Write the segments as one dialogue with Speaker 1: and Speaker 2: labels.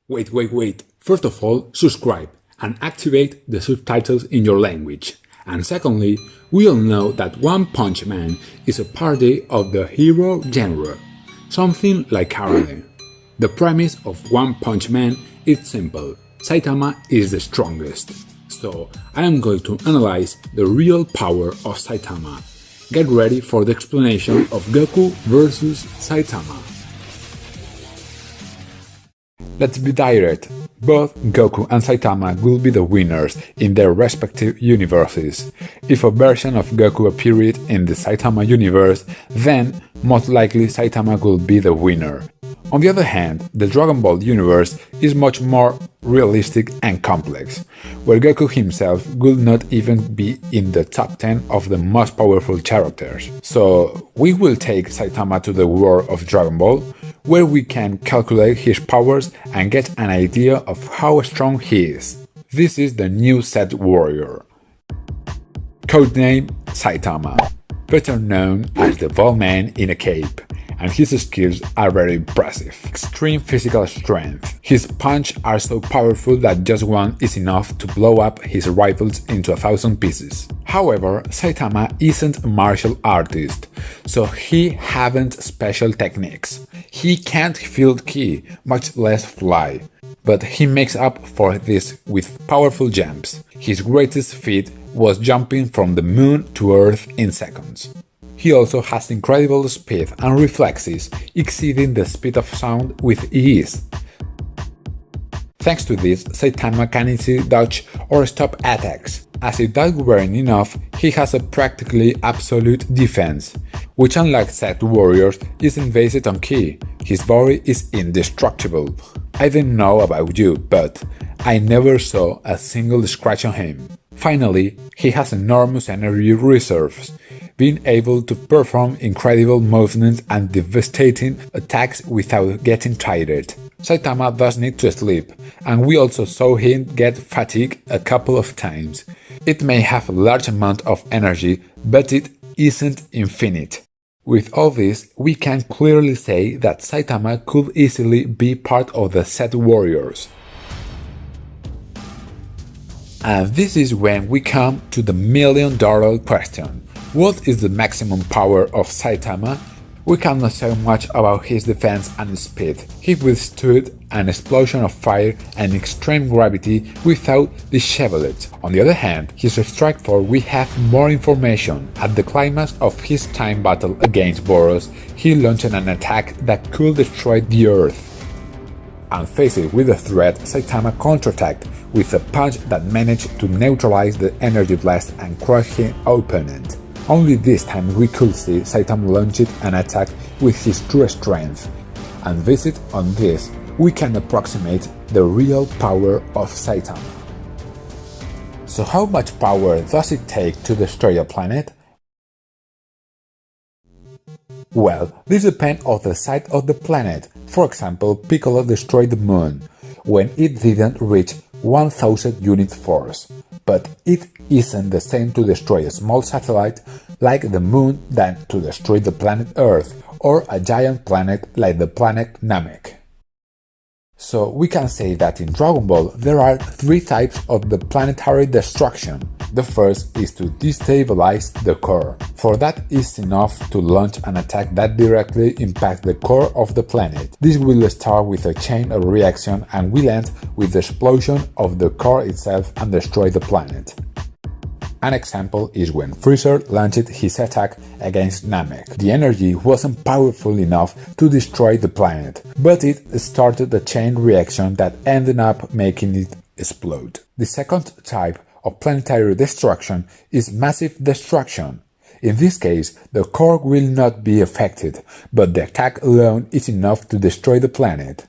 Speaker 1: Wait. First of all, subscribe and activate the subtitles in your language. And secondly, we all know that One Punch Man is a parody of the hero genre, something like karate. The premise of One Punch Man is simple: Saitama is the strongest. So I am going to analyze the real power of Saitama. Get ready for the explanation of Goku versus Saitama. Let's be direct. Both Goku and Saitama will be the winners in their respective universes. If a version of Goku appeared in the Saitama universe, then most likely Saitama will be the winner. On the other hand, the Dragon Ball universe is much more realistic and complex, where Goku himself will not even be in the top 10 of the most powerful characters. So we will take Saitama to the world of Dragon Ball, where we can calculate his powers and get an idea of how strong he is. This is the new Set Warrior. Codename Saitama, better known as the Bald Man in a Cape, and his skills are very impressive. Extreme physical strength. His punches are so powerful that just one is enough to blow up his rivals into 1,000 pieces. However, Saitama isn't a martial artist, so he haven't special techniques. He can't field ki, much less fly, but he makes up for this with powerful jumps. His greatest feat was jumping from the moon to Earth in seconds. He also has incredible speed and reflexes, exceeding the speed of sound with ease. Thanks to this, Saitama can easily dodge or stop attacks. As if that weren't enough, he has a practically absolute defense, which unlike Set Warriors isn't based on ki. His body is indestructible. I don't know about you, but I never saw a single scratch on him. Finally, he has enormous energy reserves, being able to perform incredible movements and devastating attacks without getting tired. Saitama does need to sleep, and we also saw him get fatigued a couple of times. It may have a large amount of energy, but it isn't infinite. With all this, we can clearly say that Saitama could easily be part of the Set Warriors. And this is when we come to the million-dollar question. What is the maximum power of Saitama? We cannot say much about his defense and speed. He withstood an explosion of fire and extreme gravity without disheveling. On the other hand, his strike force we have more information. At the climax of his time battle against Boros, he launched an attack that could destroy the Earth. And faced with the threat, Saitama counterattacked with a punch that managed to neutralize the energy blast and crush his opponent. Only this time we could see Saitama launch an attack with his true strength, and based on this, we can approximate the real power of Saitama. So how much power does it take to destroy a planet? Well, this depends on the size of the planet. For example, Piccolo destroyed the moon, when it didn't reach 1000 unit force. But it isn't the same to destroy a small satellite like the moon than to destroy the planet Earth or a giant planet like the planet Namek. So we can say that in Dragon Ball there are three types of the planetary destruction. The first is to destabilize the core. For that is enough to launch an attack that directly impacts the core of the planet. This will start with a chain of reaction and will end with the explosion of the core itself and destroy the planet. An example is when Freezer launched his attack against Namek. The energy wasn't powerful enough to destroy the planet, but it started a chain reaction that ended up making it explode. The second type of planetary destruction is massive destruction. In this case, the core will not be affected, but the attack alone is enough to destroy the planet.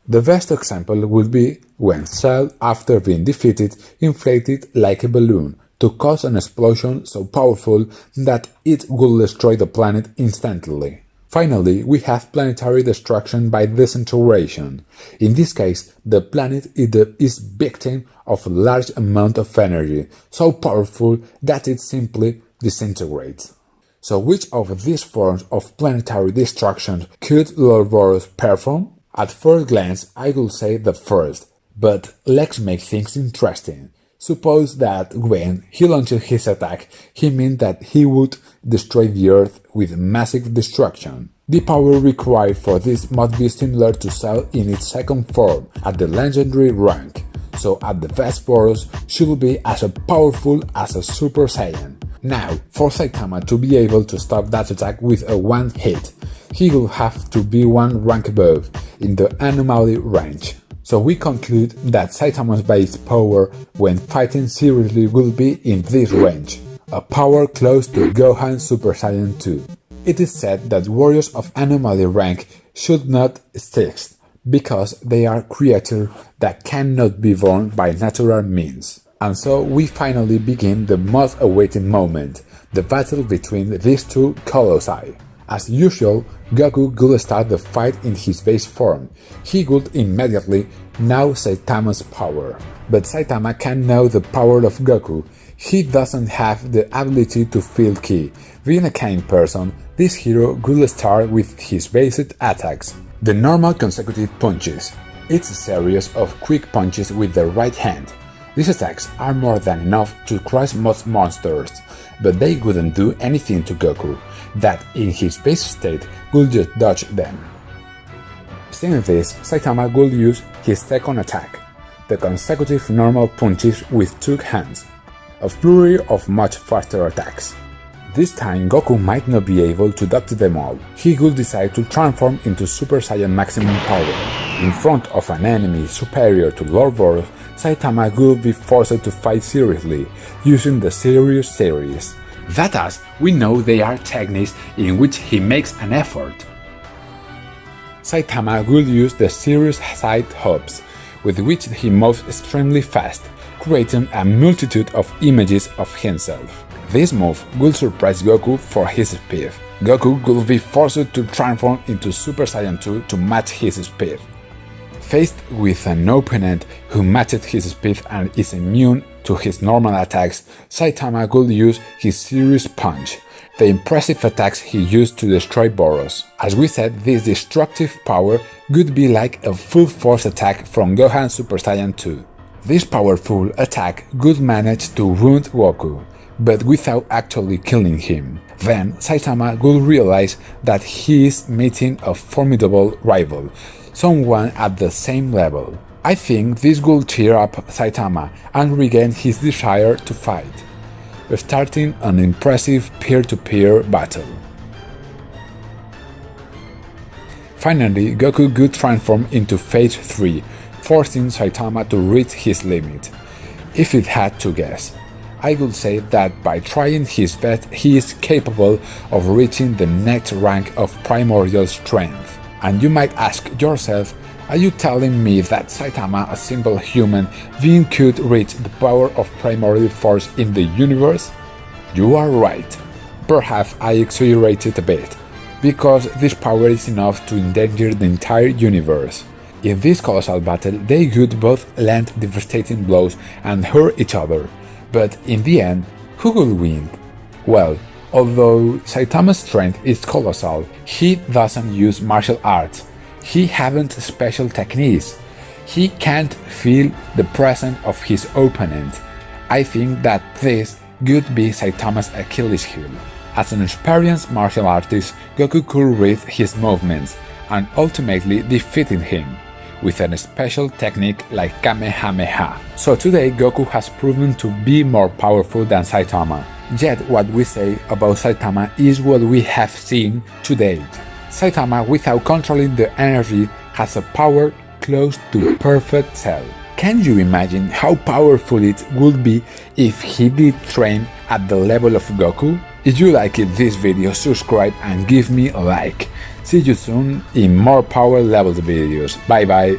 Speaker 1: The best example would be when Cell, after being defeated, inflated like a balloon to cause an explosion so powerful that it will destroy the planet instantly. Finally, we have planetary destruction by disintegration. In this case, the planet is victim of a large amount of energy, so powerful that it simply disintegrates. So which of these forms of planetary destruction could Lord Boros perform? At first glance, I would say the first, but let's make things interesting. Suppose that when he launched his attack, he meant that he would destroy the Earth with massive destruction. The power required for this must be similar to Cell in its second form, at the legendary rank, so at the best Boros should be as powerful as a Super Saiyan. Now, for Saitama to be able to stop that attack with a one hit, he will have to be one rank above, in the anomaly range. So we conclude that Saitama's base power when fighting seriously will be in this range, a power close to Gohan Super Saiyan 2. It is said that warriors of anomaly rank should not exist, because they are creatures that cannot be born by natural means. And so we finally begin the most awaited moment, the battle between these two colossi. As usual, Goku could start the fight in his base form. He would immediately know Saitama's power. But Saitama can know the power of Goku. He doesn't have the ability to feel ki. Being a kind person, this hero could start with his basic attacks. The normal consecutive punches. It's a series of quick punches with the right hand. These attacks are more than enough to crush most monsters, but they wouldn't do anything to Goku, that in his base state would just dodge them. Seeing this, Saitama would use his second attack, the consecutive normal punches with two hands, a flurry of much faster attacks. This time Goku might not be able to dodge them all. He would decide to transform into Super Saiyan maximum power. In front of an enemy superior to Lord Boros, Saitama would be forced to fight seriously, using the Serious series. That as, we know they are techniques in which he makes an effort. Saitama will use the Serious side hops, with which he moves extremely fast, creating a multitude of images of himself. This move will surprise Goku for his speed. Goku will be forced to transform into Super Saiyan 2 to match his speed. Faced with an opponent who matches his speed and is immune to his normal attacks, Saitama will use his Serious Punch, the impressive attacks he used to destroy Boros. As we said, this destructive power would be like a full force attack from Gohan Super Saiyan 2. This powerful attack would manage to wound Goku, but without actually killing him. Then Saitama will realize that he is meeting a formidable rival, someone at the same level. I think this will cheer up Saitama and regain his desire to fight, starting an impressive peer-to-peer battle. Finally, Goku could transform into Phase 3, forcing Saitama to reach his limit. If it had to guess, I would say that by trying his best he is capable of reaching the next rank of primordial strength. And you might ask yourself, are you telling me that Saitama, a simple human being, could reach the power of primordial force in the universe? You are right. Perhaps I exaggerated a bit, because this power is enough to endanger the entire universe. In this colossal battle, they would both land devastating blows and hurt each other. But in the end, who will win? Well, although Saitama's strength is colossal, he doesn't use martial arts. He hasn't special techniques. He can't feel the presence of his opponent. I think that this could be Saitama's Achilles heel. As an experienced martial artist, Goku could read his movements and ultimately defeating him with a special technique like Kamehameha. So today Goku has proven to be more powerful than Saitama. Yet what we say about Saitama is what we have seen to date. Saitama, without controlling the energy, has a power close to perfect Cell. Can you imagine how powerful it would be if he did train at the level of Goku? If you liked this video, subscribe and give me a like. See you soon in more power levels videos. Bye bye.